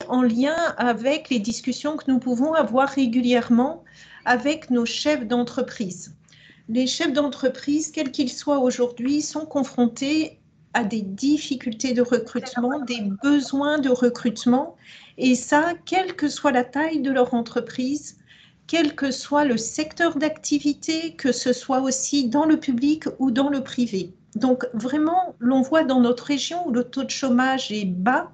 en lien avec les discussions que nous pouvons avoir régulièrement avec nos chefs d'entreprise. Les chefs d'entreprise, quels qu'ils soient aujourd'hui, sont confrontés à des difficultés de recrutement, des besoins de recrutement, et ça, quelle que soit la taille de leur entreprise, quel que soit le secteur d'activité, que ce soit aussi dans le public ou dans le privé. Donc vraiment, l'on voit dans notre région où le taux de chômage est bas,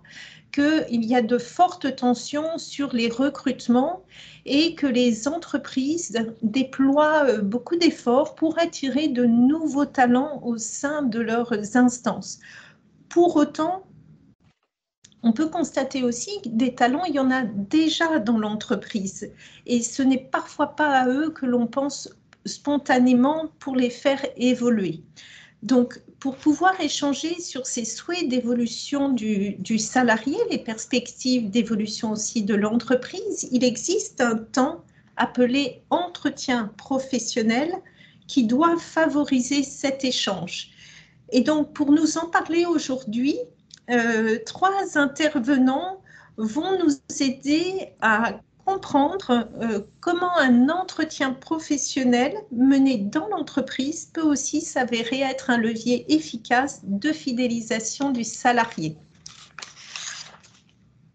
qu'il y a de fortes tensions sur les recrutements et que les entreprises déploient beaucoup d'efforts pour attirer de nouveaux talents au sein de leurs instances. Pour autant, on peut constater aussi que des talents, il y en a déjà dans l'entreprise et ce n'est parfois pas à eux que l'on pense spontanément pour les faire évoluer. Donc, pour pouvoir échanger sur ces souhaits d'évolution du salarié, les perspectives d'évolution aussi de l'entreprise, il existe un temps appelé entretien professionnel qui doit favoriser cet échange. Et donc, pour nous en parler aujourd'hui, 3 intervenants vont nous aider à comprendre comment un entretien professionnel mené dans l'entreprise peut aussi s'avérer être un levier efficace de fidélisation du salarié.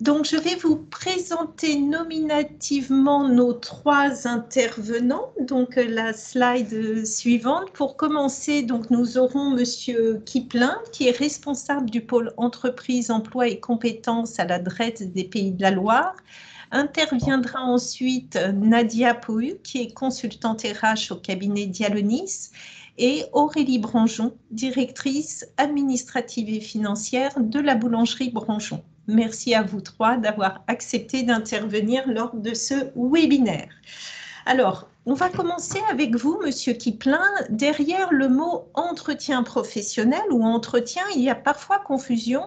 Donc, je vais vous présenter nominativement nos 3 intervenants. Donc, la slide suivante. Pour commencer, donc, nous aurons Monsieur Kiplin, qui est responsable du pôle entreprise, emploi et compétences à la DRET des Pays de la Loire. Interviendra ensuite Nadia Pouhu, qui est consultante RH au cabinet Dialonis, et Aurélie Branjon, directrice administrative et financière de la boulangerie Branjon. Merci à vous 3 d'avoir accepté d'intervenir lors de ce webinaire. Alors, on va commencer avec vous, Monsieur Kiplin. Derrière le mot entretien professionnel ou entretien, il y a parfois confusion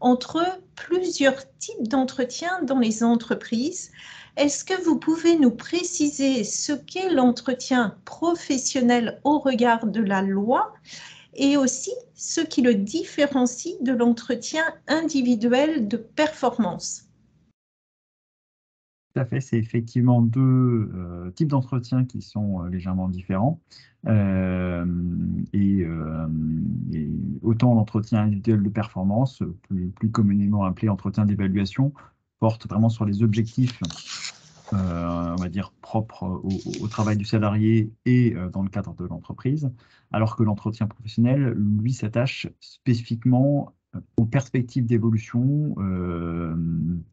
entre plusieurs types d'entretiens dans les entreprises. Est-ce que vous pouvez nous préciser ce qu'est l'entretien professionnel au regard de la loi et aussi ce qui le différencie de l'entretien individuel de performance? Tout à fait, c'est effectivement 2 types d'entretiens qui sont légèrement différents. Et autant l'entretien individuel de performance, plus communément appelé entretien d'évaluation, porte vraiment sur les objectifs, on va dire, propres au travail du salarié et dans le cadre de l'entreprise, alors que l'entretien professionnel, lui, s'attache spécifiquement aux perspectives d'évolution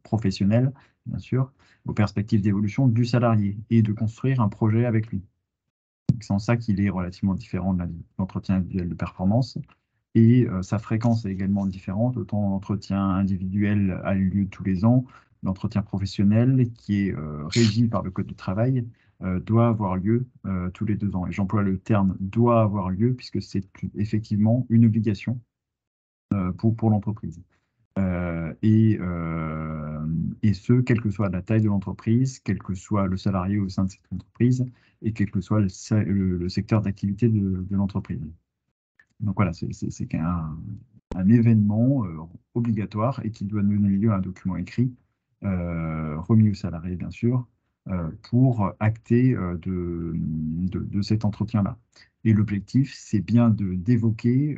professionnelle, bien sûr, aux perspectives d'évolution du salarié et de construire un projet avec lui. C'est en ça qu'il est relativement différent de l'entretien individuel de performance. Et sa fréquence est également différente. Autant l'entretien individuel a lieu tous les ans, l'entretien professionnel, qui est régi par le Code du travail, doit avoir lieu tous les 2 ans. Et j'emploie le terme « doit avoir lieu » puisque c'est effectivement une obligation pour l'entreprise. Et ce, quelle que soit la taille de l'entreprise, quel que soit le salarié au sein de cette entreprise, et quel que soit le secteur d'activité de l'entreprise. Donc voilà, c'est un événement obligatoire et qui doit donner lieu à un document écrit, remis au salarié bien sûr, pour acter de cet entretien-là. Et l'objectif, c'est bien d'évoquer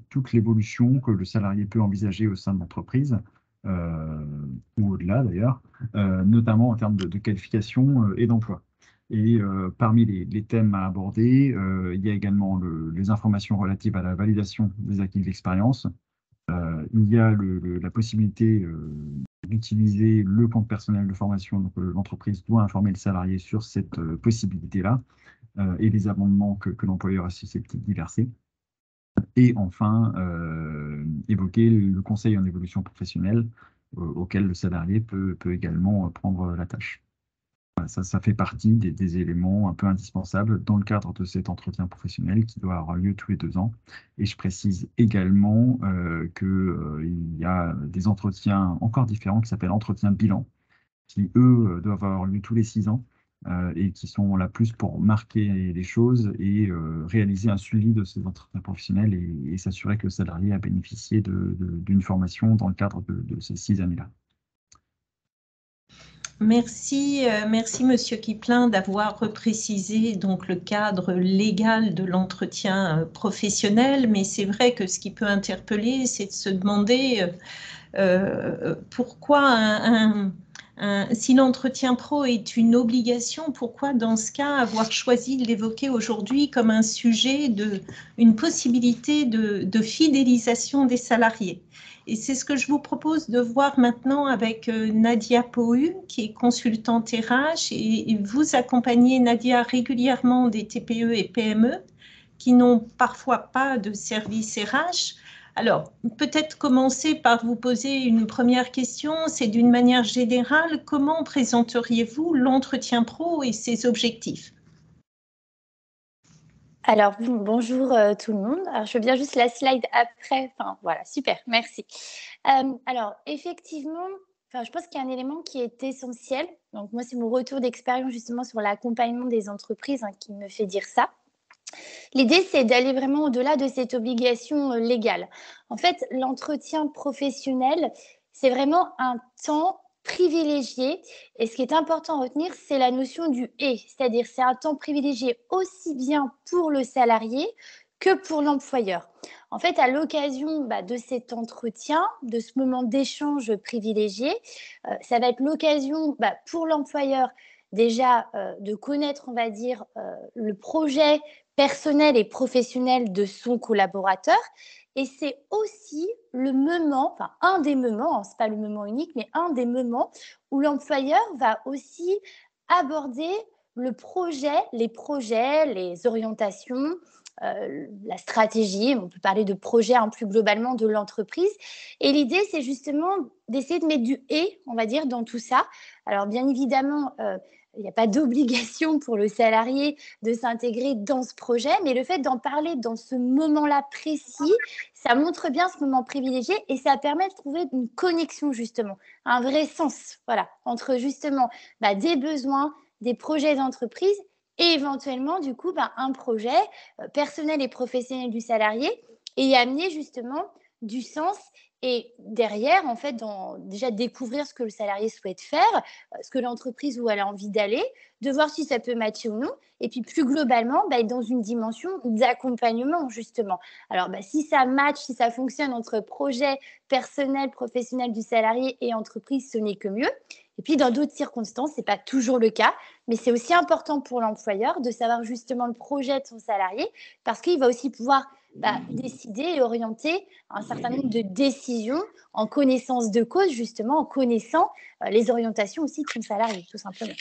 toute l'évolution que le salarié peut envisager au sein de l'entreprise, ou au-delà d'ailleurs, notamment en termes de qualification et d'emploi. Et parmi les thèmes à aborder, il y a également les informations relatives à la validation des acquis de l'expérience. Il y a la possibilité d'utiliser le compte personnel de formation. Donc l'entreprise doit informer le salarié sur cette possibilité-là et les amendements que l'employeur est susceptible d'y verser. Et enfin, évoquer le conseil en évolution professionnelle auquel le salarié peut également prendre la tâche. Voilà, ça fait partie des éléments un peu indispensables dans le cadre de cet entretien professionnel qui doit avoir lieu tous les 2 ans. Et je précise également qu'il y a des entretiens encore différents qui s'appellent entretiens bilan, qui eux doivent avoir lieu tous les 6 ans et qui sont là plus pour marquer les choses et réaliser un suivi de ces entretiens professionnels et s'assurer que le salarié a bénéficié d'une formation dans le cadre de ces 6 années-là. Merci, merci Monsieur Kiplin d'avoir reprécisé donc le cadre légal de l'entretien professionnel, mais c'est vrai que ce qui peut interpeller, c'est de se demander pourquoi si l'entretien pro est une obligation, pourquoi dans ce cas avoir choisi de l'évoquer aujourd'hui comme un sujet une possibilité de fidélisation des salariés? Et c'est ce que je vous propose de voir maintenant avec Nadia Pohu, qui est consultante RH, et vous accompagnez, Nadia, régulièrement des TPE et PME qui n'ont parfois pas de service RH. Alors, peut-être commencer par vous poser une première question, c'est d'une manière générale, comment présenteriez-vous l'entretien pro et ses objectifs? Alors, bonjour tout le monde. Alors, je veux bien juste la slide après. Enfin, voilà, super, merci. Alors, effectivement, je pense qu'il y a un élément qui est essentiel. Donc, moi, c'est mon retour d'expérience justement sur l'accompagnement des entreprises qui me fait dire ça. L'idée, c'est d'aller vraiment au-delà de cette obligation légale. En fait, l'entretien professionnel, c'est vraiment un temps privilégié. Et ce qui est important à retenir, c'est la notion du « et », c'est-à-dire c'est un temps privilégié aussi bien pour le salarié que pour l'employeur. En fait, à l'occasion de cet entretien, de ce moment d'échange privilégié, ça va être l'occasion pour l'employeur déjà de connaître, on va dire, le projet personnel et professionnel de son collaborateur. Et c'est aussi le moment, enfin un des moments, ce n'est pas le moment unique, mais un des moments où l'employeur va aussi aborder le projet, les orientations, la stratégie, on peut parler de projet plus globalement de l'entreprise. Et l'idée, c'est justement d'essayer de mettre du « et », on va dire, dans tout ça. Alors bien évidemment, il n'y a pas d'obligation pour le salarié de s'intégrer dans ce projet, mais le fait d'en parler dans ce moment-là précis, ça montre bien ce moment privilégié et ça permet de trouver une connexion justement, un vrai sens, voilà, entre justement des besoins, des projets d'entreprise et éventuellement du coup un projet personnel et professionnel du salarié et y amener justement du sens. Et derrière, en fait, déjà découvrir ce que le salarié souhaite faire, ce que l'entreprise où elle a envie d'aller, de voir si ça peut matcher ou non. Et puis plus globalement, être dans une dimension d'accompagnement, justement. Alors, si ça match, si ça fonctionne entre projet personnel, professionnel du salarié et entreprise, ce n'est que mieux. Et puis, dans d'autres circonstances, ce n'est pas toujours le cas, mais c'est aussi important pour l'employeur de savoir justement le projet de son salarié parce qu'il va aussi pouvoir décider et orienter un certain nombre de décisions en connaissance de cause, justement, en connaissant les orientations aussi de son salarié, tout simplement.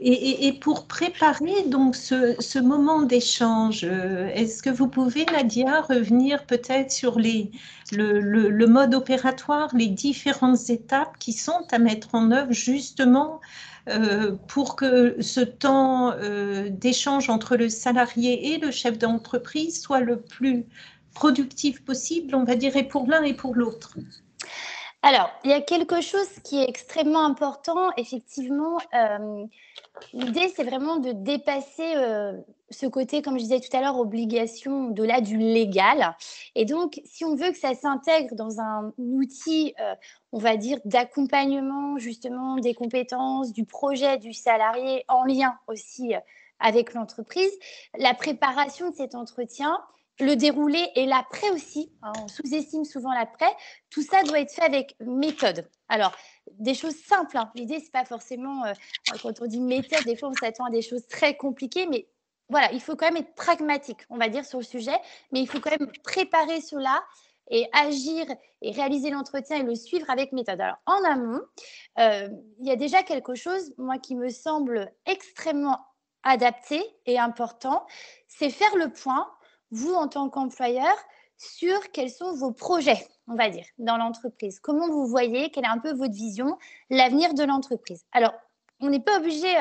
Et pour préparer donc ce moment d'échange, est-ce que vous pouvez, Nadia, revenir peut-être sur le mode opératoire, les différentes étapes qui sont à mettre en œuvre justement pour que ce temps d'échange entre le salarié et le chef d'entreprise soit le plus productif possible, on va dire, et pour l'un et pour l'autre? Alors, il y a quelque chose qui est extrêmement important, effectivement. L'idée, c'est vraiment de dépasser ce côté, comme je disais tout à l'heure, obligation au-delà du légal. Et donc, si on veut que ça s'intègre dans un outil, on va dire, d'accompagnement, justement, des compétences, du projet du salarié, en lien aussi avec l'entreprise, la préparation de cet entretien, le déroulé et l'après aussi, on sous-estime souvent l'après, tout ça doit être fait avec méthode. Alors, des choses simples, l'idée, c'est pas forcément, quand on dit méthode, des fois, on s'attend à des choses très compliquées, mais voilà, il faut quand même être pragmatique, on va dire, sur le sujet, mais il faut quand même préparer cela et agir et réaliser l'entretien et le suivre avec méthode. Alors, en amont, il y a déjà quelque chose, moi, qui me semble extrêmement adapté et important, c'est faire le point, vous, en tant qu'employeur, sur quels sont vos projets, on va dire, dans l'entreprise. Comment vous voyez, quelle est un peu votre vision, l'avenir de l'entreprise. Alors, on n'est pas obligé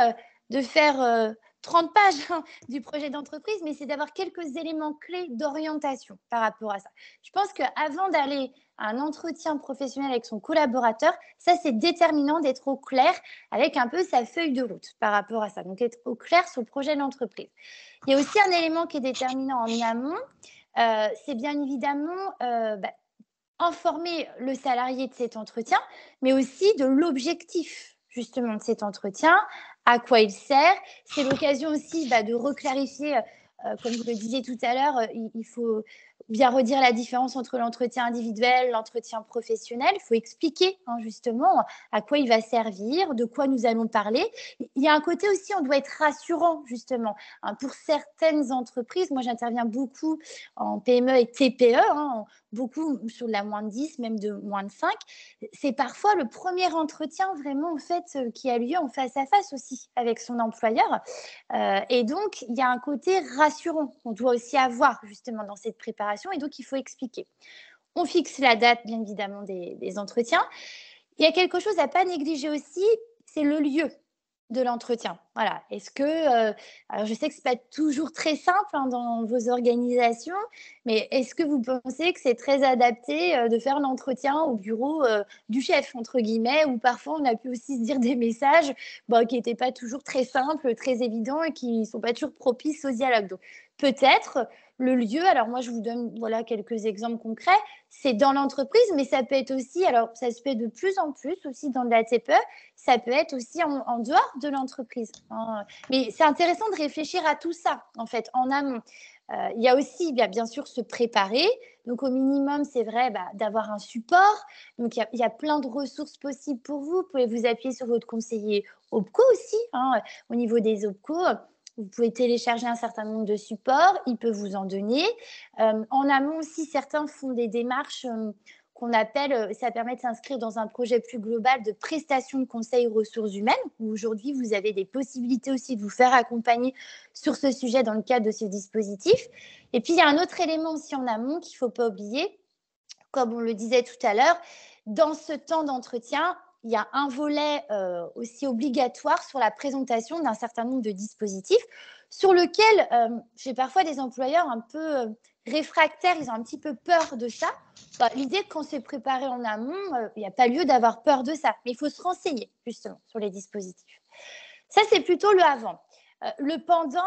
de faire 30 pages du projet d'entreprise, mais c'est d'avoir quelques éléments clés d'orientation par rapport à ça. Je pense qu'avant d'aller à un entretien professionnel avec son collaborateur, ça, c'est déterminant d'être au clair avec un peu sa feuille de route par rapport à ça. Donc, être au clair sur le projet d'entreprise. Il y a aussi un élément qui est déterminant en amont, c'est bien évidemment informer le salarié de cet entretien, mais aussi de l'objectif justement de cet entretien, à quoi il sert. C'est l'occasion aussi de reclarifier, comme vous le disiez tout à l'heure, il faut bien redire la différence entre l'entretien individuel, l'entretien professionnel. Il faut expliquer justement à quoi il va servir, de quoi nous allons parler. Il y a un côté aussi, on doit être rassurant justement. Pour certaines entreprises, moi j'interviens beaucoup en PME et TPE, beaucoup sur de la moins de 10, même de moins de 5. C'est parfois le premier entretien vraiment en fait qui a lieu en face à face aussi avec son employeur. Et donc, il y a un côté rassurant qu'on doit aussi avoir justement dans cette préparation et donc il faut expliquer. On fixe la date, bien évidemment, des entretiens. Il y a quelque chose à ne pas négliger aussi, c'est le lieu de l'entretien. Voilà. Est-ce que, alors je sais que ce n'est pas toujours très simple dans vos organisations, mais est-ce que vous pensez que c'est très adapté de faire l'entretien au bureau du chef, entre guillemets, où parfois on a pu aussi se dire des messages qui n'étaient pas toujours très simples, très évidents et qui ne sont pas toujours propices au dialogue. Donc peut-être le lieu, alors moi je vous donne quelques exemples concrets, c'est dans l'entreprise, mais ça peut être aussi, alors ça se fait de plus en plus aussi dans la TPE, ça peut être aussi en dehors de l'entreprise. Mais c'est intéressant de réfléchir à tout ça, en fait, en amont. Il y a aussi, bien sûr, se préparer. Donc, au minimum, c'est vrai d'avoir un support. Donc, il y a plein de ressources possibles pour vous. Vous pouvez vous appuyer sur votre conseiller OPCO aussi, au niveau des OPCO. Vous pouvez télécharger un certain nombre de supports, il peut vous en donner. En amont aussi, certains font des démarches qu'on appelle, ça permet de s'inscrire dans un projet plus global de prestation de conseil aux ressources humaines, où aujourd'hui, vous avez des possibilités aussi de vous faire accompagner sur ce sujet dans le cadre de ce dispositif. Et puis, il y a un autre élément aussi en amont qu'il ne faut pas oublier, comme on le disait tout à l'heure, dans ce temps d'entretien, il y a un volet aussi obligatoire sur la présentation d'un certain nombre de dispositifs sur lequel j'ai parfois des employeurs un peu réfractaires, ils ont un petit peu peur de ça. L'idée qu'on s'est préparé en amont, il n'y a pas lieu d'avoir peur de ça, mais il faut se renseigner justement sur les dispositifs. Ça, c'est plutôt le avant. Le pendant,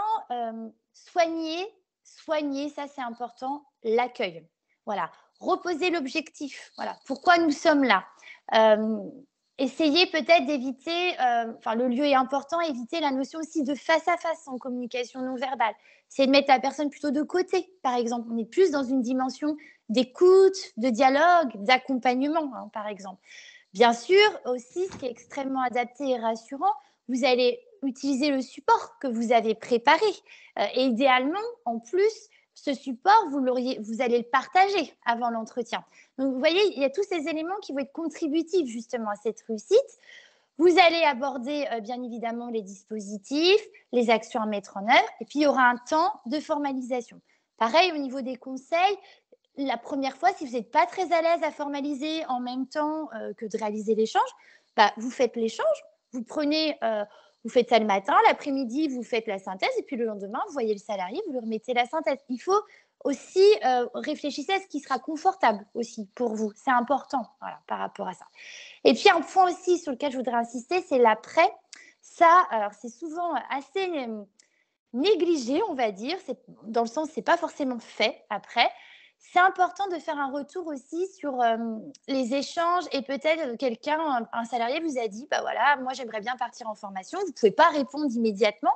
soigner, ça c'est important, l'accueil. Voilà, reposer l'objectif. Voilà, pourquoi nous sommes là. Essayez peut-être d'éviter, le lieu est important, éviter la notion aussi de face à face en communication non verbale. C'est de mettre la personne plutôt de côté, par exemple. On est plus dans une dimension d'écoute, de dialogue, d'accompagnement, par exemple. Bien sûr, aussi, ce qui est extrêmement adapté et rassurant, vous allez utiliser le support que vous avez préparé. Et idéalement, en plus, ce support, vous allez le partager avant l'entretien. Donc, vous voyez, il y a tous ces éléments qui vont être contributifs justement à cette réussite. Vous allez aborder bien évidemment les dispositifs, les actions à mettre en œuvre, et puis il y aura un temps de formalisation. Pareil, au niveau des conseils, la première fois, si vous n'êtes pas très à l'aise à formaliser en même temps que de réaliser l'échange, vous faites l'échange, vous faites ça le matin, l'après-midi, vous faites la synthèse, et puis le lendemain, vous voyez le salarié, vous lui remettez la synthèse. Il faut aussi réfléchir à ce qui sera confortable aussi pour vous. C'est important par rapport à ça. Et puis, un point aussi sur lequel je voudrais insister, c'est l'après. Ça, alors c'est souvent assez négligé, on va dire, dans le sens, c'est pas forcément fait après. C'est important de faire un retour aussi sur les échanges et peut-être quelqu'un, un salarié vous a dit, moi j'aimerais bien partir en formation, vous ne pouvez pas répondre immédiatement.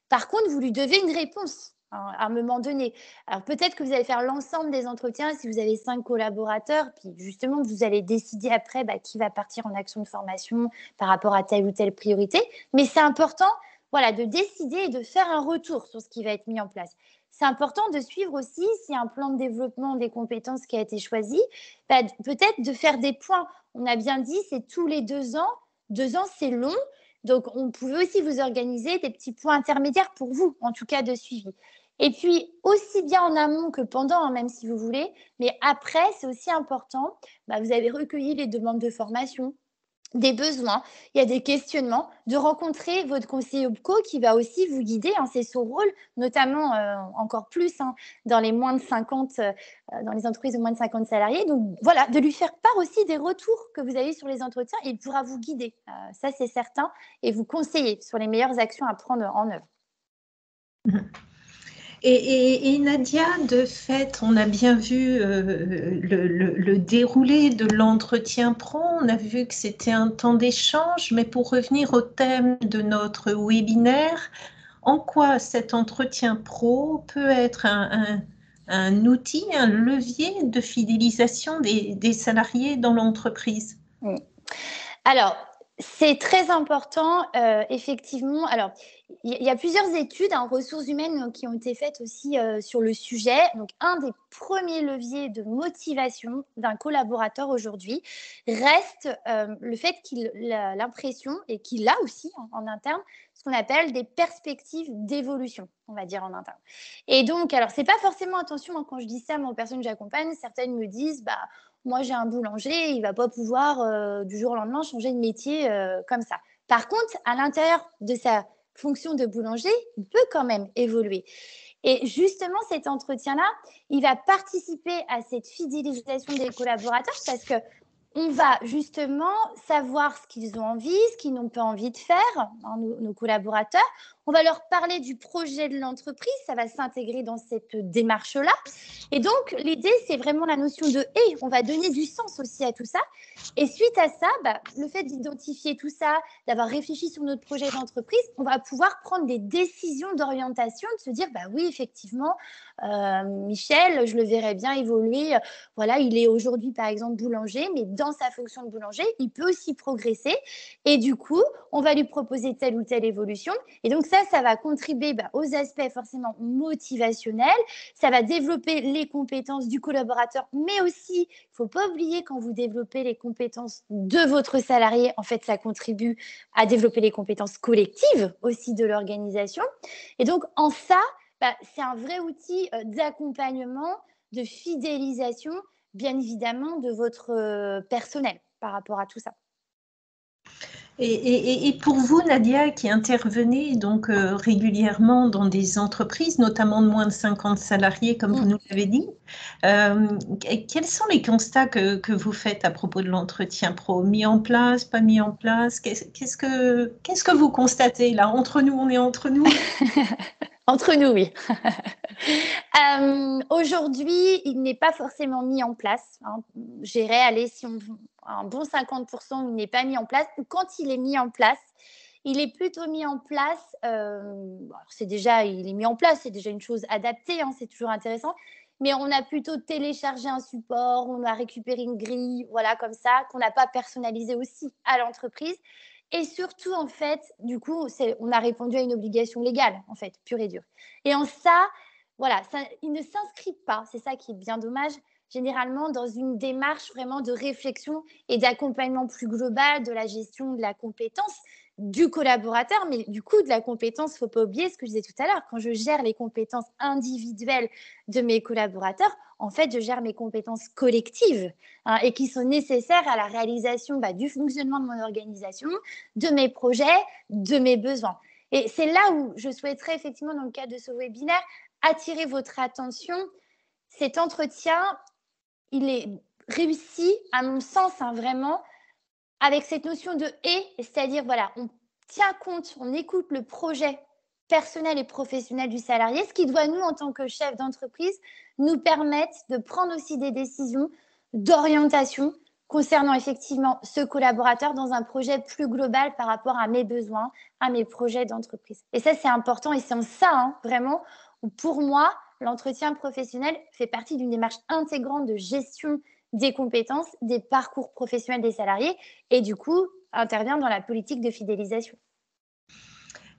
Par contre, vous lui devez une réponse à un moment donné. Alors peut-être que vous allez faire l'ensemble des entretiens si vous avez 5 collaborateurs, puis justement vous allez décider après qui va partir en action de formation par rapport à telle ou telle priorité. Mais c'est important de décider et de faire un retour sur ce qui va être mis en place. C'est important de suivre aussi si un plan de développement des compétences qui a été choisi, peut-être de faire des points. On a bien dit, c'est tous les 2 ans. 2 ans, c'est long. Donc, on pouvait aussi vous organiser des petits points intermédiaires pour vous, en tout cas de suivi. Et puis, aussi bien en amont que pendant, même si vous voulez, mais après, c'est aussi important. Vous avez recueilli les demandes de formation, des besoins, il y a des questionnements, de rencontrer votre conseiller OPCO qui va aussi vous guider. C'est son rôle, notamment encore plus dans les moins de 50, dans les entreprises de moins de 50 salariés. Donc voilà, de lui faire part aussi des retours que vous avez sur les entretiens et il pourra vous guider, ça c'est certain, et vous conseiller sur les meilleures actions à prendre en œuvre. Et Nadia, de fait, on a bien vu le déroulé de l'entretien pro, on a vu que c'était un temps d'échange, mais pour revenir au thème de notre webinaire, en quoi cet entretien pro peut être un outil, un levier de fidélisation des salariés dans l'entreprise? Alors, c'est très important, effectivement. Alors, il y a plusieurs études en ressources humaines qui ont été faites aussi sur le sujet. Donc, un des premiers leviers de motivation d'un collaborateur aujourd'hui reste le fait qu'il a l'impression, et qu'il a aussi en interne, ce qu'on appelle des perspectives d'évolution, on va dire en interne. Et donc, alors, c'est pas forcément, attention, hein, quand je dis ça, moi, aux personnes que j'accompagne, certaines me disent, bah, moi, j'ai un boulanger, il ne va pas pouvoir du jour au lendemain changer de métier comme ça. Par contre, à l'intérieur de sa fonction de boulanger, il peut quand même évoluer. Et justement, cet entretien-là, il va participer à cette fidélisation des collaborateurs parce que on va justement savoir ce qu'ils ont envie, ce qu'ils n'ont pas envie de faire, hein, nos collaborateurs. On va leur parler du projet de l'entreprise, ça va s'intégrer dans cette démarche-là. Et donc, l'idée, c'est vraiment la notion de « et ». On va donner du sens aussi à tout ça. Et suite à ça, le fait d'identifier tout ça, d'avoir réfléchi sur notre projet d'entreprise, on va pouvoir prendre des décisions d'orientation, de se dire « oui, effectivement, Michel, je le verrais bien évoluer. Voilà, il est aujourd'hui, par exemple, boulanger, mais dans sa fonction de boulanger, il peut aussi progresser. Et du coup, on va lui proposer telle ou telle évolution. Et donc ça va contribuer aux aspects forcément motivationnels. Ça va développer les compétences du collaborateur, mais aussi, il ne faut pas oublier, quand vous développez les compétences de votre salarié, en fait, ça contribue à développer les compétences collectives aussi de l'organisation. Et donc, en ça, c'est un vrai outil d'accompagnement, de fidélisation, bien évidemment, de votre personnel par rapport à tout ça. Et pour vous, Nadia, qui intervenez donc régulièrement dans des entreprises, notamment de moins de 50 salariés, comme vous nous l'avez dit, quels sont les constats que vous faites à propos de l'entretien pro? Mis en place, pas mis en place? Qu'est-ce que vous constatez là? Entre nous, on est entre nous. Entre nous, oui. Aujourd'hui, il n'est pas forcément mis en place. Hein. J'irais aller, si on un bon 50%, il n'est pas mis en place. Quand il est mis en place, il est plutôt mis en place. Il est mis en place, c'est déjà une chose adaptée, hein, c'est toujours intéressant. Mais on a plutôt téléchargé un support, on a récupéré une grille, voilà, comme ça, qu'on n'a pas personnalisé aussi à l'entreprise. Et surtout, en fait, du coup, on a répondu à une obligation légale, en fait, pure et dure. Et en ça, voilà, il ne s'inscrit pas, c'est ça qui est bien dommage, généralement dans une démarche vraiment de réflexion et d'accompagnement plus global de la gestion de la compétence du collaborateur, mais du coup de la compétence, il ne faut pas oublier ce que je disais tout à l'heure, quand je gère les compétences individuelles de mes collaborateurs, en fait, je gère mes compétences collectives hein, et qui sont nécessaires à la réalisation du fonctionnement de mon organisation, de mes projets, de mes besoins. Et c'est là où je souhaiterais effectivement, dans le cadre de ce webinaire, attirer votre attention. Cet entretien, il est réussi, à mon sens, hein, vraiment, avec cette notion de « et », c'est-à-dire, voilà, on tient compte, on écoute le projet personnel et professionnel du salarié, ce qui doit, nous, en tant que chef d'entreprise, nous permettre de prendre aussi des décisions d'orientation concernant effectivement ce collaborateur dans un projet plus global par rapport à mes besoins, à mes projets d'entreprise. Et ça, c'est important et c'est en ça, hein, vraiment, où pour moi, l'entretien professionnel fait partie d'une démarche intégrante de gestion des compétences, des parcours professionnels des salariés et du coup, intervient dans la politique de fidélisation.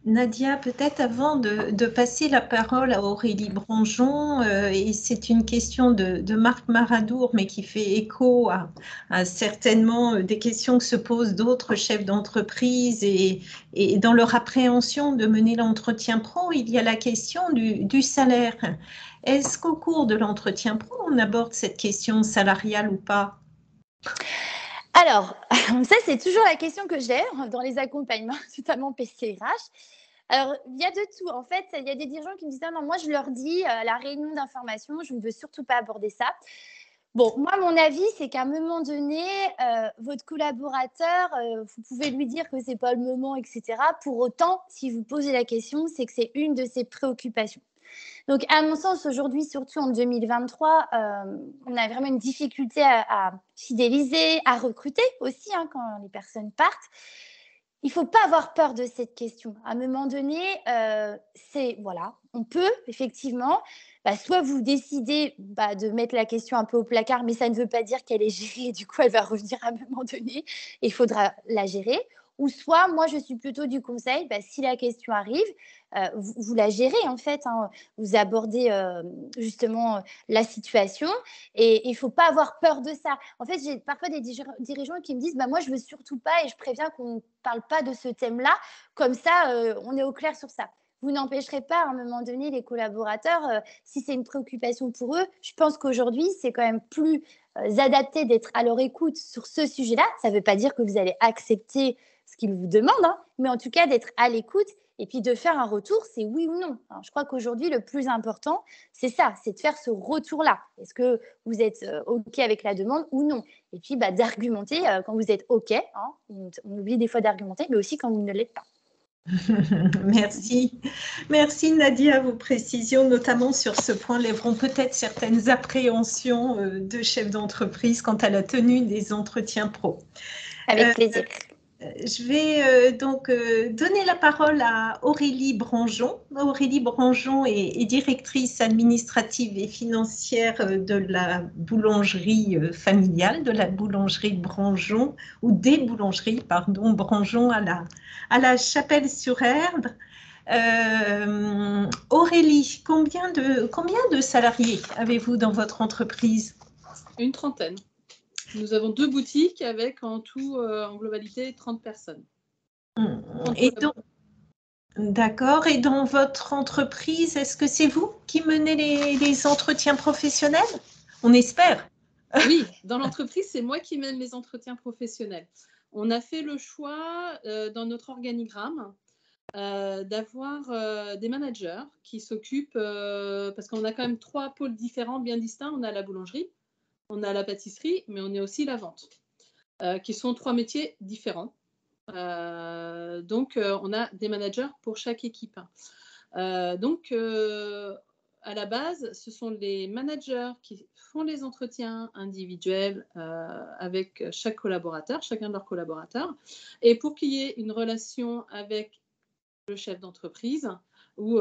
Nadia, peut-être avant de passer la parole à Aurélie Branjon, et c'est une question de Marc Maradour, mais qui fait écho à certainement des questions que se posent d'autres chefs d'entreprise et dans leur appréhension de mener l'entretien pro, il y a la question du salaire. Est-ce qu'au cours de l'entretien pro, on aborde cette question salariale ou pas? Alors, ça, c'est toujours la question que j'ai dans les accompagnements, notamment PCRH. Alors, il y a de tout. En fait, il y a des dirigeants qui me disent « Non, moi, je leur dis à la réunion d'information, je ne veux surtout pas aborder ça. » Bon, moi, mon avis, c'est qu'à un moment donné, votre collaborateur, vous pouvez lui dire que ce n'est pas le moment, etc. Pour autant, si vous posez la question, c'est que c'est une de ses préoccupations. Donc, à mon sens, aujourd'hui, surtout en 2023, on a vraiment une difficulté à fidéliser, à recruter aussi quand les personnes partent. Il ne faut pas avoir peur de cette question. À un moment donné, voilà, on peut effectivement, soit vous décidez de mettre la question un peu au placard, mais ça ne veut pas dire qu'elle est gérée, du coup elle va revenir à un moment donné et il faudra la gérer. Ou soit, moi je suis plutôt du conseil, si la question arrive, vous la gérez en fait, vous abordez justement la situation et il ne faut pas avoir peur de ça. En fait, j'ai parfois des dirigeants qui me disent moi, je ne veux surtout pas et je préviens qu'on ne parle pas de ce thème-là. Comme ça, on est au clair sur ça. Vous n'empêcherez pas à un moment donné les collaborateurs, si c'est une préoccupation pour eux. Je pense qu'aujourd'hui, c'est quand même plus adapté d'être à leur écoute sur ce sujet-là. Ça ne veut pas dire que vous allez accepter ce qu'ils vous demandent, mais en tout cas d'être à l'écoute et puis de faire un retour, c'est oui ou non. Alors, je crois qu'aujourd'hui, le plus important, c'est ça, c'est de faire ce retour-là. Est-ce que vous êtes OK avec la demande ou non? Et puis d'argumenter quand vous êtes OK. On oublie des fois d'argumenter, mais aussi quand vous ne l'êtes pas. Merci. Merci Nadia, vos précisions, notamment sur ce point, lèveront peut-être certaines appréhensions de chefs d'entreprise quant à la tenue des entretiens pro. Avec plaisir. Je vais donc donner la parole à Aurélie Branjon. Aurélie Branjon est directrice administrative et financière de la boulangerie familiale, de la boulangerie Branjon, ou des boulangeries, pardon, Branjon à la Chapelle-sur-Erdre. Aurélie, combien de salariés avez-vous dans votre entreprise? Une trentaine. Nous avons 2 boutiques avec en tout, en globalité, 30 personnes. D'accord. Et dans votre entreprise, est-ce que c'est vous qui menez les entretiens professionnels? On espère. Oui, dans l'entreprise, c'est moi qui mène les entretiens professionnels. On a fait le choix dans notre organigramme d'avoir des managers qui s'occupent, parce qu'on a quand même 3 pôles différents, bien distincts. On a la boulangerie, on a la pâtisserie, mais on a aussi la vente, qui sont 3 métiers différents. Donc, on a des managers pour chaque équipe. Donc, à la base, ce sont les managers qui font les entretiens individuels avec chaque collaborateur, chacun de leurs collaborateurs. Et pour qu'il y ait une relation avec le chef d'entreprise, ou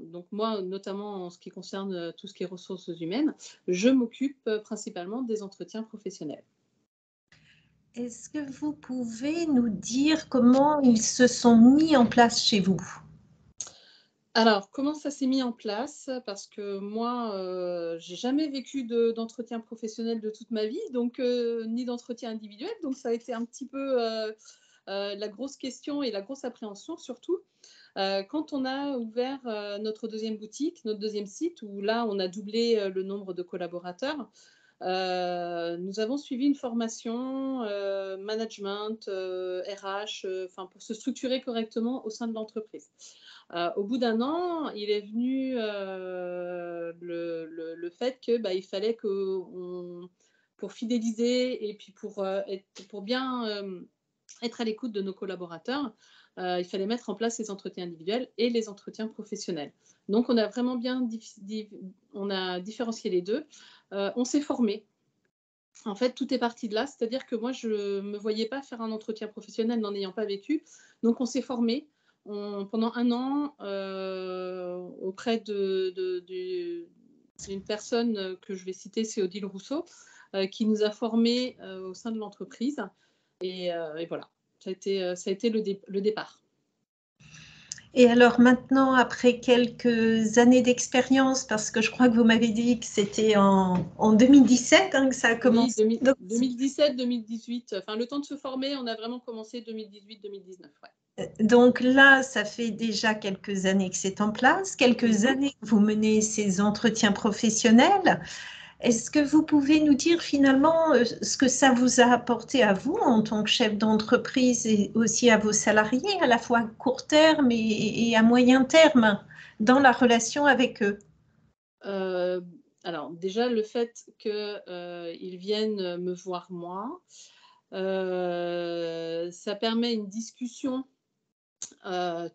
donc moi, notamment en ce qui concerne tout ce qui est ressources humaines, je m'occupe principalement des entretiens professionnels. Est-ce que vous pouvez nous dire comment ils se sont mis en place chez vous? Alors, comment ça s'est mis en place? Parce que moi, j'ai jamais vécu d'entretien professionnel de toute ma vie, donc ni d'entretien individuel. Donc, ça a été un petit peu la grosse question et la grosse appréhension surtout. Quand on a ouvert notre deuxième boutique, notre deuxième site, où là, on a doublé le nombre de collaborateurs, nous avons suivi une formation management, RH, pour se structurer correctement au sein de l'entreprise. Au bout d'un an, il est venu le fait qu'il fallait que, pour fidéliser et puis pour bien être à l'écoute de nos collaborateurs, il fallait mettre en place les entretiens individuels et les entretiens professionnels. Donc, on a vraiment bien différencié les deux. On s'est formé. En fait, tout est parti de là. C'est-à-dire que moi, je ne me voyais pas faire un entretien professionnel n'en ayant pas vécu. Donc, on s'est formé pendant un an auprès d'une personne que je vais citer, c'est Odile Rousseau, qui nous a formés au sein de l'entreprise. Et voilà, ça a été le départ. Et alors maintenant, après quelques années d'expérience, parce que je crois que vous m'avez dit que c'était en 2017 que ça a commencé. Oui, 2017-2018. Enfin, le temps de se former, on a vraiment commencé 2018-2019. Ouais. Donc là, ça fait déjà quelques années que c'est en place, quelques années que vous menez ces entretiens professionnels. Est-ce que vous pouvez nous dire finalement ce que ça vous a apporté à vous en tant que chef d'entreprise et aussi à vos salariés, à la fois à court terme et à moyen terme, dans la relation avec eux? Alors déjà, le fait qu'ils viennent me voir moi, ça permet une discussion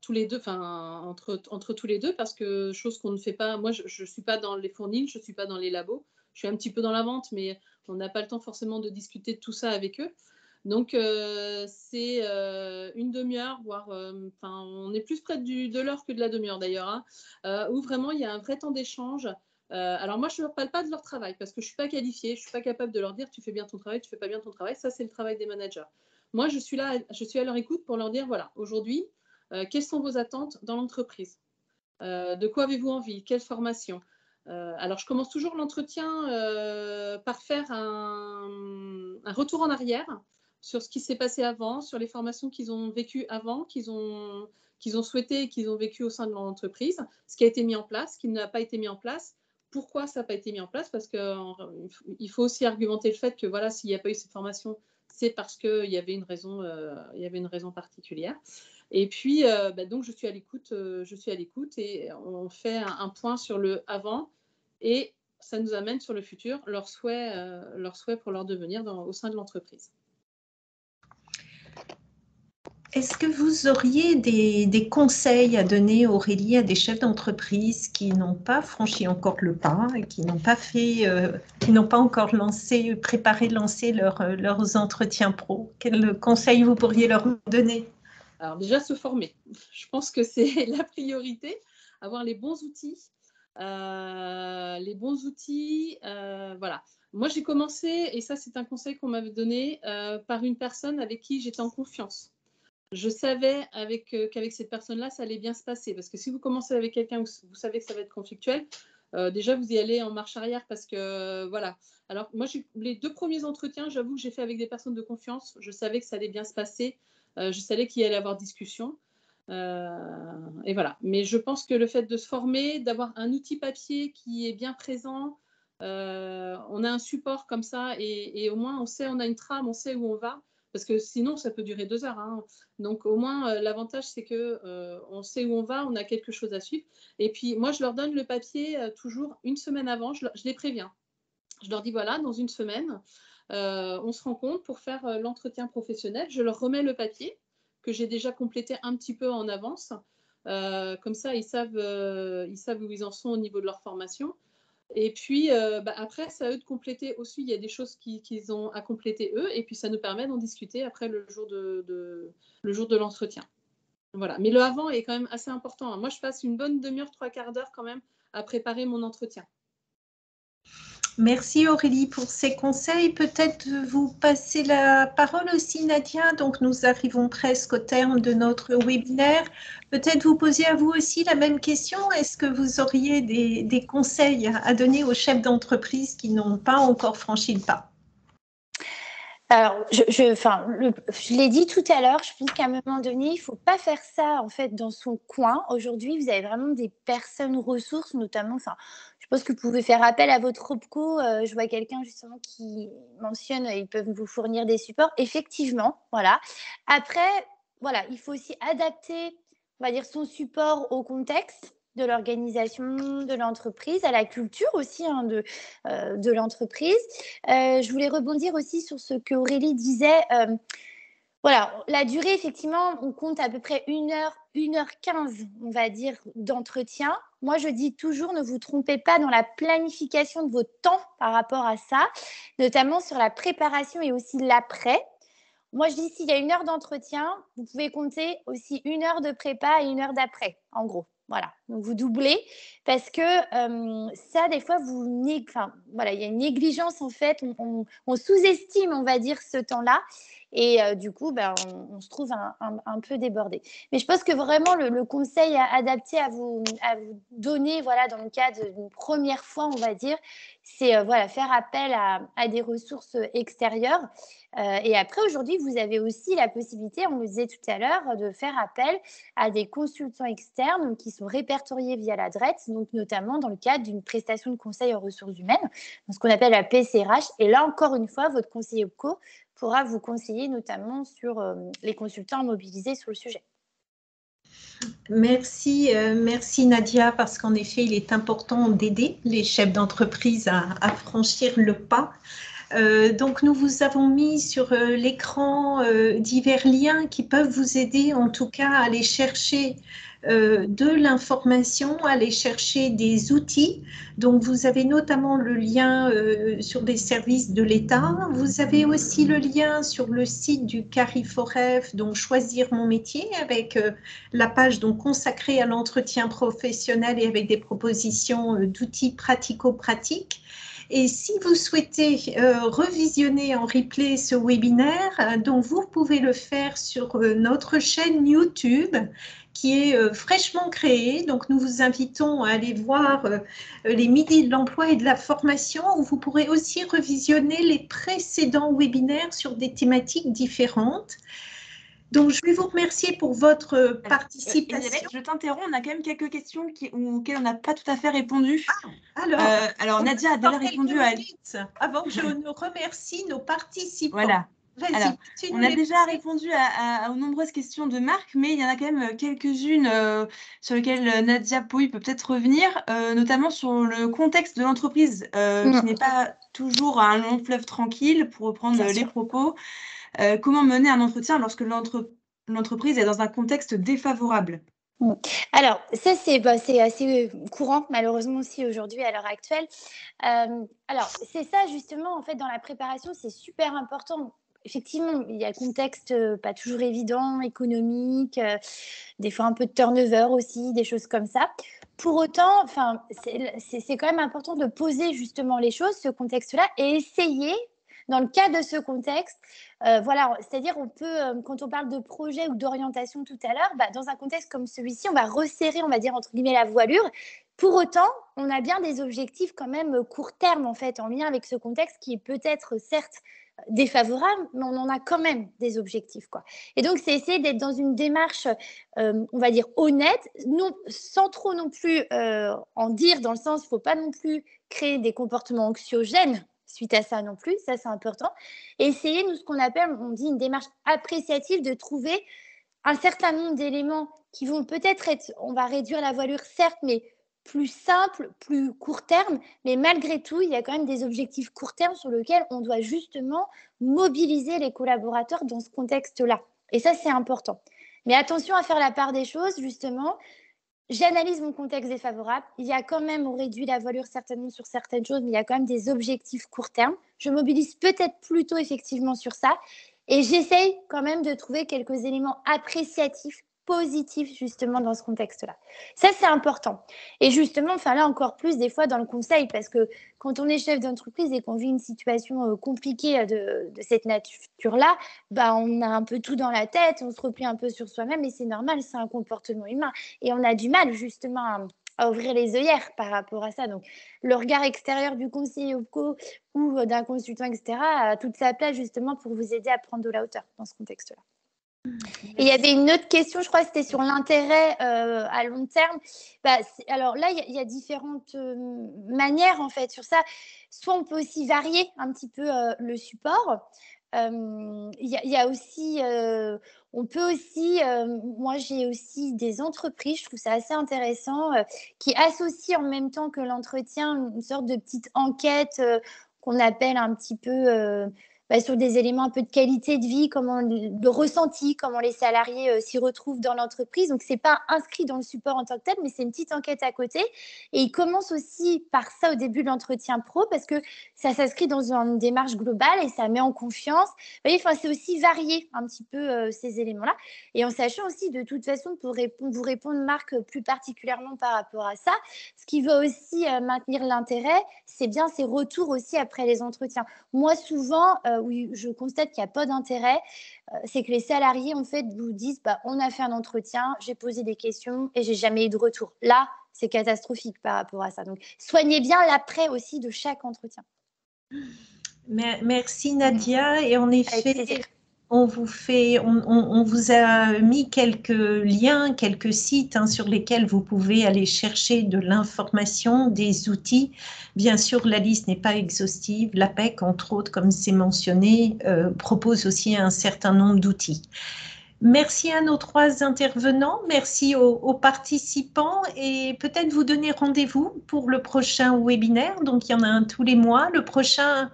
tous les deux, enfin entre tous les deux, parce que chose qu'on ne fait pas. Moi, je suis pas dans les fournils, je suis pas dans les labos. Je suis un petit peu dans la vente, mais on n'a pas le temps forcément de discuter de tout ça avec eux. Donc c'est une demi-heure, voire, on est plus près de l'heure que de la demi-heure d'ailleurs, hein, où vraiment il y a un vrai temps d'échange. Alors moi, je ne leur parle pas de leur travail parce que je ne suis pas qualifiée, je ne suis pas capable de leur dire tu fais bien ton travail, tu ne fais pas bien ton travail. Ça, c'est le travail des managers. Moi, je suis là, je suis à leur écoute pour leur dire, voilà, aujourd'hui, quelles sont vos attentes dans l'entreprise? De quoi avez-vous envie? Quelle formation? Alors, je commence toujours l'entretien par faire un retour en arrière sur ce qui s'est passé avant, sur les formations qu'ils ont vécues avant, qu'ils ont souhaité et qu'ils ont vécues au sein de l'entreprise, ce qui a été mis en place, ce qui n'a pas été mis en place. Pourquoi ça n'a pas été mis en place? Parce qu'il faut aussi argumenter le fait que voilà, s'il n'y a pas eu cette formation, c'est parce qu'il y avait une raison particulière. Et puis, donc, je suis à l'écoute et on fait un point sur le avant et ça nous amène sur le futur, leurs souhaits pour leur devenir au sein de l'entreprise. Est-ce que vous auriez des conseils à donner, Aurélie, à des chefs d'entreprise qui n'ont pas franchi encore le pas et qui n'ont pas encore lancé leurs entretiens pro? Quels conseils vous pourriez leur donner? Alors déjà, se former. Je pense que c'est la priorité, avoir les bons outils. Voilà. Moi, j'ai commencé, et ça, c'est un conseil qu'on m'avait donné, par une personne avec qui j'étais en confiance. Je savais qu'avec cette personne-là, ça allait bien se passer. Parce que si vous commencez avec quelqu'un où vous savez que ça va être conflictuel, déjà, vous y allez en marche arrière parce que, voilà. Alors, moi, les 2 premiers entretiens, j'avoue que j'ai fait avec des personnes de confiance. Je savais que ça allait bien se passer. Je savais qu'il y allait avoir discussion. Et voilà. Mais je pense que le fait de se former, d'avoir un outil papier qui est bien présent, on a un support comme ça et au moins, on a une trame, on sait où on va. Parce que sinon, ça peut durer 2 heures. Hein. Donc, au moins, l'avantage, c'est qu'on sait où on va, on a quelque chose à suivre. Et puis, moi, je leur donne le papier toujours une semaine avant. Je les préviens. Je leur dis, voilà, dans une semaine, on se rencontre pour faire l'entretien professionnel. Je leur remets le papier que j'ai déjà complété un petit peu en avance. Comme ça, ils savent où ils en sont au niveau de leur formation. Et puis, après, c'est à eux de compléter aussi. Il y a des choses qu'ils ont à compléter eux. Et puis, ça nous permet d'en discuter après le jour de l'entretien. Voilà. Mais le avant est quand même assez important. Moi, je passe une bonne demi-heure, 3/4 d'heure quand même à préparer mon entretien. Merci Aurélie pour ces conseils. Peut-être vous passez la parole aussi, Nadia. Donc, nous arrivons presque au terme de notre webinaire. Peut-être vous posez à vous aussi la même question. Est-ce que vous auriez des conseils à donner aux chefs d'entreprise qui n'ont pas encore franchi le pas? Alors, je l'ai dit tout à l'heure, je pense qu'à un moment donné, il ne faut pas faire ça en fait dans son coin. Aujourd'hui, vous avez vraiment des personnes ressources, notamment, je pense que vous pouvez faire appel à votre OPCO. Je vois quelqu'un justement qui mentionne ils peuvent vous fournir des supports. Effectivement, voilà. Après, voilà, il faut aussi adapter, on va dire, son support au contexte de l'organisation, de l'entreprise, à la culture aussi de l'entreprise. Je voulais rebondir aussi sur ce que Aurélie disait. Voilà, la durée, effectivement, on compte à peu près 1 heure, 1h15, on va dire, d'entretien. Moi, je dis toujours, ne vous trompez pas dans la planification de votre temps par rapport à ça, notamment sur la préparation et aussi l'après. Moi, je dis, s'il y a 1 heure d'entretien, vous pouvez compter aussi 1 heure de prépa et 1 heure d'après, en gros. Voilà, donc vous doublez parce que ça, des fois, voilà, il y a une négligence en fait, on sous-estime, on va dire, ce temps-là et du coup, on se trouve un peu débordé. Mais je pense que vraiment, le conseil adapté à vous donner, voilà, dans le cadre d'une première fois, on va dire, c'est voilà, faire appel à des ressources extérieures. Et après, aujourd'hui, vous avez aussi la possibilité, on le disait tout à l'heure, de faire appel à des consultants externes qui sont répertoriés via la DRET, donc notamment dans le cadre d'une prestation de conseil aux ressources humaines, ce qu'on appelle la PCRH. Et là, encore une fois, votre conseiller OPCO pourra vous conseiller notamment sur les consultants mobilisés sur le sujet. Merci Nadia, parce qu'en effet, il est important d'aider les chefs d'entreprise à franchir le pas. Donc, nous vous avons mis sur l'écran divers liens qui peuvent vous aider, en tout cas, à aller chercher de l'information, à aller chercher des outils. Donc, vous avez notamment le lien sur les services de l'État. Vous avez aussi le lien sur le site du CARIFOREF, donc Choisir mon métier, avec la page donc consacrée à l'entretien professionnel et avec des propositions d'outils pratico-pratiques. Et si vous souhaitez revisionner en replay ce webinaire, donc vous pouvez le faire sur notre chaîne YouTube qui est fraîchement créée. Donc nous vous invitons à aller voir les midis de l'emploi et de la formation, où vous pourrez aussi revisionner les précédents webinaires sur des thématiques différentes. Donc, je vais vous remercier pour votre participation. Elisabeth, je t'interromps, on a quand même quelques questions auxquelles on n'a pas tout à fait répondu. Alors Nadia a déjà répondu à... Avant que je ne remercie nos participants. Voilà. Alors, on a déjà poser. répondu aux nombreuses questions de Marc, mais il y en a quand même quelques-unes sur lesquelles Nadia Pouy peut peut-être revenir, notamment sur le contexte de l'entreprise, qui n'est pas toujours un long fleuve tranquille, pour reprendre les propos. Comment mener un entretien lorsque l'entreprise est dans un contexte défavorable? Alors, ça, c'est assez courant, malheureusement aussi aujourd'hui, à l'heure actuelle. Alors, c'est ça, justement, en fait, dans la préparation, c'est super important. Effectivement, il y a le contexte pas toujours évident, économique, des fois un peu de turnover aussi, des choses comme ça. Pour autant, c'est quand même important de poser justement les choses, ce contexte-là, et essayer, dans le cadre de ce contexte, voilà, c'est-à-dire on peut, quand on parle de projet ou d'orientation tout à l'heure, dans un contexte comme celui-ci, on va resserrer, on va dire entre guillemets, la voilure. Pour autant, on a bien des objectifs quand même court terme, en fait, en lien avec ce contexte qui est peut-être, certes, défavorable, mais on en a quand même des objectifs, quoi. Et donc, c'est essayer d'être dans une démarche, on va dire, honnête, sans trop non plus en dire, dans le sens, il ne faut pas non plus créer des comportements anxiogènes suite à ça non plus, ça c'est important. Et essayer, nous, ce qu'on appelle, on dit une démarche appréciative, de trouver un certain nombre d'éléments qui vont peut-être être, on va réduire la voilure, certes, mais plus simple, plus court terme, mais malgré tout, il y a quand même des objectifs court terme sur lesquels on doit justement mobiliser les collaborateurs dans ce contexte-là. Et ça, c'est important. Mais attention à faire la part des choses, justement. J'analyse mon contexte défavorable. Il y a quand même, on réduit la voilure certainement sur certaines choses, mais il y a quand même des objectifs court terme. Je mobilise peut-être plutôt effectivement sur ça. Et j'essaye quand même de trouver quelques éléments appréciatifs, positifs justement dans ce contexte-là. Ça, c'est important. Et justement, là encore plus des fois dans le conseil, parce que quand on est chef d'entreprise et qu'on vit une situation compliquée de cette nature-là, on a un peu tout dans la tête, on se replie un peu sur soi-même et c'est normal, c'est un comportement humain. Et on a du mal justement à ouvrir les œillères par rapport à ça. Donc, le regard extérieur du conseiller OPCO ou d'un consultant, etc., a toute sa place justement pour vous aider à prendre de la hauteur dans ce contexte-là. Et il y avait une autre question, je crois que c'était sur l'intérêt à long terme. Alors là, il y a différentes manières en fait sur ça. Soit on peut aussi varier un petit peu le support. Il y a aussi, on peut aussi, moi j'ai aussi des entreprises, je trouve ça assez intéressant, qui associent en même temps que l'entretien une sorte de petite enquête qu'on appelle un petit peu sur des éléments un peu de qualité de vie, de ressenti, comment les salariés s'y retrouvent dans l'entreprise. Donc, ce n'est pas inscrit dans le support en tant que tel, mais c'est une petite enquête à côté. Et ils commencent aussi par ça au début de l'entretien pro, parce que ça s'inscrit dans une démarche globale et ça met en confiance. Vous voyez, c'est aussi varier un petit peu ces éléments-là. Et en sachant aussi, de toute façon, pour vous répondre, Marc, plus particulièrement par rapport à ça, ce qui va aussi maintenir l'intérêt, c'est bien ces retours aussi après les entretiens. Moi, souvent, oui, je constate qu'il n'y a pas d'intérêt, c'est que les salariés, en fait, vous disent on a fait un entretien, j'ai posé des questions et j'ai jamais eu de retour. Là, c'est catastrophique par rapport à ça. Donc, soignez bien l'après aussi de chaque entretien. Merci Nadia. Et en effet, on vous a mis quelques liens, quelques sites sur lesquels vous pouvez aller chercher de l'information, des outils. Bien sûr, la liste n'est pas exhaustive. L'APEC, entre autres, comme c'est mentionné, propose aussi un certain nombre d'outils. Merci à nos 3 intervenants, merci aux participants et peut-être vous donner rendez-vous pour le prochain webinaire. Donc, il y en a un tous les mois. Le prochain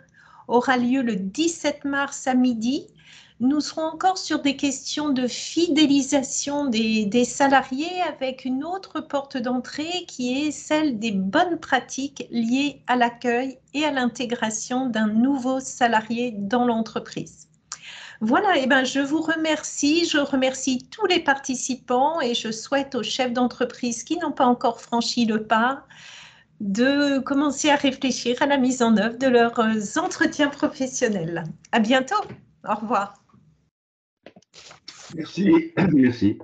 aura lieu le 17 mars à midi. Nous serons encore sur des questions de fidélisation des salariés avec une autre porte d'entrée qui est celle des bonnes pratiques liées à l'accueil et à l'intégration d'un nouveau salarié dans l'entreprise. Voilà, et ben je vous remercie, je remercie tous les participants et je souhaite aux chefs d'entreprise qui n'ont pas encore franchi le pas de commencer à réfléchir à la mise en œuvre de leurs entretiens professionnels. À bientôt, au revoir. Merci, merci.